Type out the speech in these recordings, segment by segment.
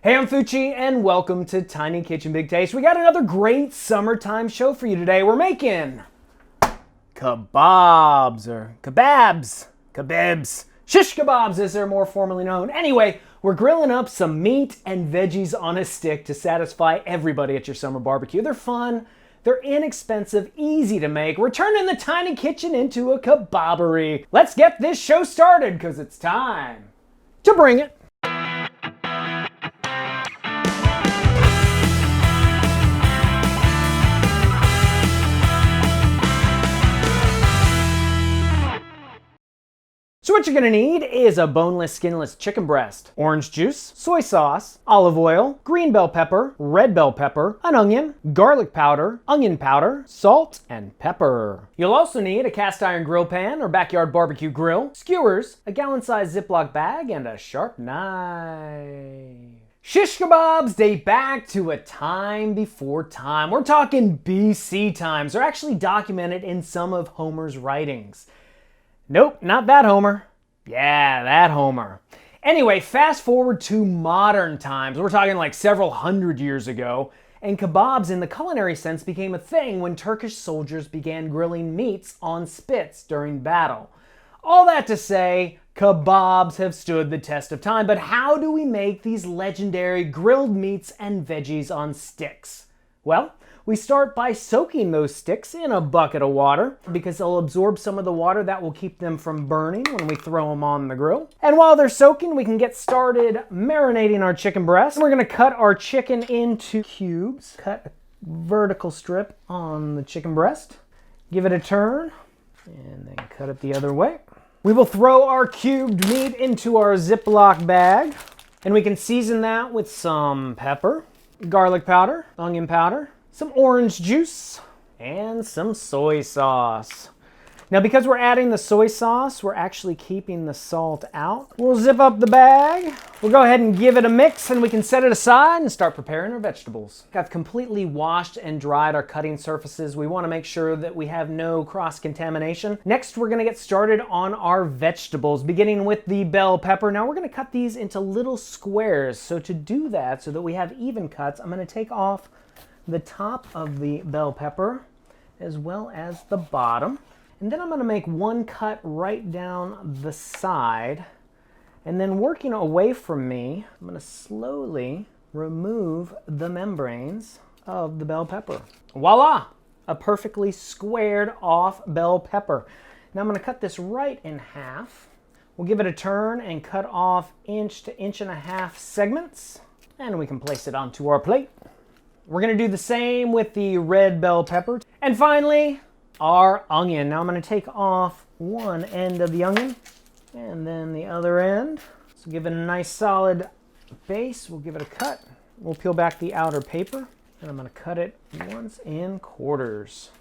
Hey, I'm Fucci, and welcome to Tiny Kitchen Big Taste. We got another great summertime show for you today. We're making kebabs, or kebabs, shish kebabs as they're more formally known. Anyway, we're grilling up some meat and veggies on a stick to satisfy everybody at your summer barbecue. They're fun, they're inexpensive, easy to make. We're turning the tiny kitchen into a kebabbery. Let's get this show started, because it's time to bring it. So what you're gonna need is a boneless, skinless chicken breast, orange juice, soy sauce, olive oil, green bell pepper, red bell pepper, an onion, garlic powder, onion powder, salt, and pepper. You'll also need a cast iron grill pan or backyard barbecue grill, skewers, a gallon-sized Ziploc bag, and a sharp knife. Shish kebabs date back to a time before time. We're talking BC times. They're actually documented in some of Homer's writings. Nope, not that Homer. Yeah, that Homer. Anyway, fast forward to modern times. We're talking like several hundred years ago, and kebabs in the culinary sense became a thing when Turkish soldiers began grilling meats on spits during battle. All that to say, kebabs have stood the test of time, but how do we make these legendary grilled meats and veggies on sticks? Well, we start by soaking those sticks in a bucket of water because they'll absorb some of the water that will keep them from burning when we throw them on the grill. And while they're soaking, we can get started marinating our chicken breast. We're gonna cut our chicken into cubes. Cut a vertical strip on the chicken breast. Give it a turn, and then cut it the other way. We will throw our cubed meat into our Ziploc bag, and we can season that with some pepper, garlic powder, onion powder, some orange juice, and some soy sauce. Now, because we're adding the soy sauce, we're actually keeping the salt out. We'll zip up the bag. We'll go ahead and give it a mix, and we can set it aside and start preparing our vegetables. I've completely washed and dried our cutting surfaces. We want to make sure that we have no cross-contamination. Next, we're going to get started on our vegetables, beginning with the bell pepper. Now, we're going to cut these into little squares. So to do that, so that we have even cuts, I'm going to take off the top of the bell pepper as well as the bottom, and then I'm going to make one cut right down the side, and then working away from me, I'm going to slowly remove the membranes of the bell pepper. Voila, a perfectly squared off bell pepper. Now I'm going to cut this right in half. We'll give it a turn and cut off 1 to 1.5 inch segments, and we can place it onto our plate. We're gonna do the same with the red bell pepper. And finally, our onion. Now I'm gonna take off one end of the onion and then the other end. So give it a nice solid base. We'll give it a cut. We'll peel back the outer paper, and I'm gonna cut it once in quarters.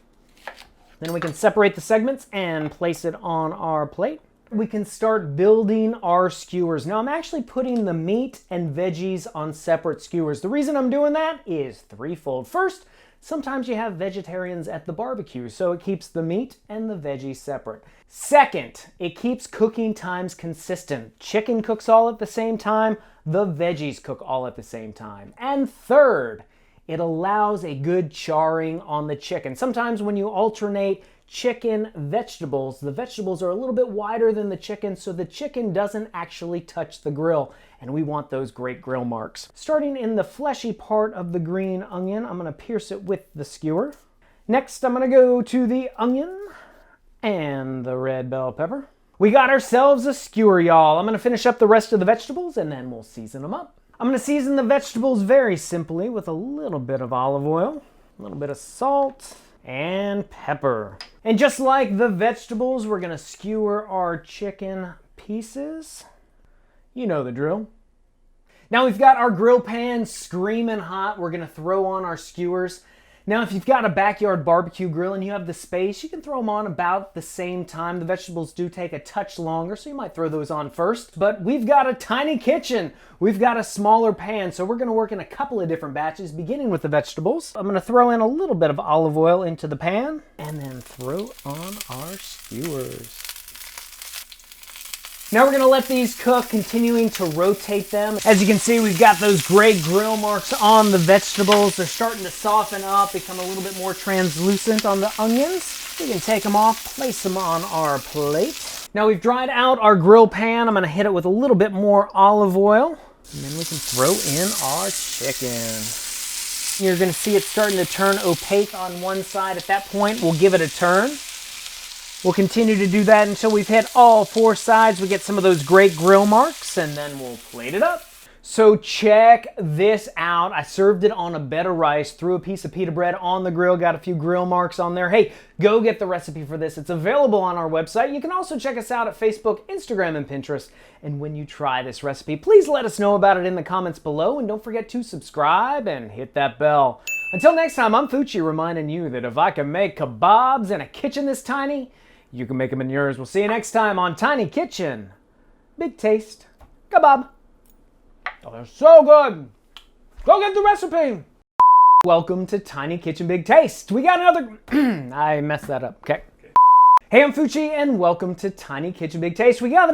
Then we can separate the segments and place it on our plate. We can start building our skewers. Now I'm actually putting the meat and veggies on separate skewers. The reason I'm doing that is threefold. First, sometimes you have vegetarians at the barbecue, so it keeps the meat and the veggies separate. Second, it keeps cooking times consistent. Chicken cooks all at the same time, the veggies cook all at the same time. And third, it allows a good charring on the chicken. Sometimes when you alternate chicken vegetables, the vegetables are a little bit wider than the chicken, so the chicken doesn't actually touch the grill, and we want those great grill marks. Starting in the fleshy part of the green onion, I'm gonna pierce it with the skewer. Next, I'm gonna go to the onion and the red bell pepper. We got ourselves a skewer, y'all. I'm gonna finish up the rest of the vegetables, and then we'll season them up. I'm gonna season the vegetables very simply with a little bit of olive oil, a little bit of salt, and pepper. And just like the vegetables, we're gonna skewer our chicken pieces. You know the drill. Now we've got our grill pan screaming hot. We're gonna throw on our skewers. Now, if you've got a backyard barbecue grill and you have the space, you can throw them on about the same time. The vegetables do take a touch longer, so you might throw those on first. But we've got a tiny kitchen. We've got a smaller pan, so we're gonna work in a couple of different batches, beginning with the vegetables. I'm gonna throw in a little bit of olive oil into the pan, and then throw on our skewers. Now we're gonna let these cook, continuing to rotate them. As you can see, we've got those gray grill marks on the vegetables. They're starting to soften up, become a little bit more translucent on the onions. We can take them off, place them on our plate. Now we've dried out our grill pan. I'm gonna hit it with a little bit more olive oil. And then we can throw in our chicken. You're gonna see it starting to turn opaque on one side. At that point, we'll give it a turn. We'll continue to do that until we've hit all 4 sides. We get some of those great grill marks, and then we'll plate it up. So check this out. I served it on a bed of rice, threw a piece of pita bread on the grill, got a few grill marks on there. Hey, go get the recipe for this. It's available on our website. You can also check us out at Facebook, Instagram, and Pinterest. And when you try this recipe, please let us know about it in the comments below, and don't forget to subscribe and hit that bell. Until next time, I'm Fucci, reminding you that if I can make kebabs in a kitchen this tiny, you can make them in yours. We'll see you next time on Tiny Kitchen. Big taste. Kebab. Oh, they're so good. Go get the recipe. Welcome to Tiny Kitchen Big Taste. We got another... I messed that up. Okay. Hey, I'm Fucci, and welcome to Tiny Kitchen Big Taste. We got...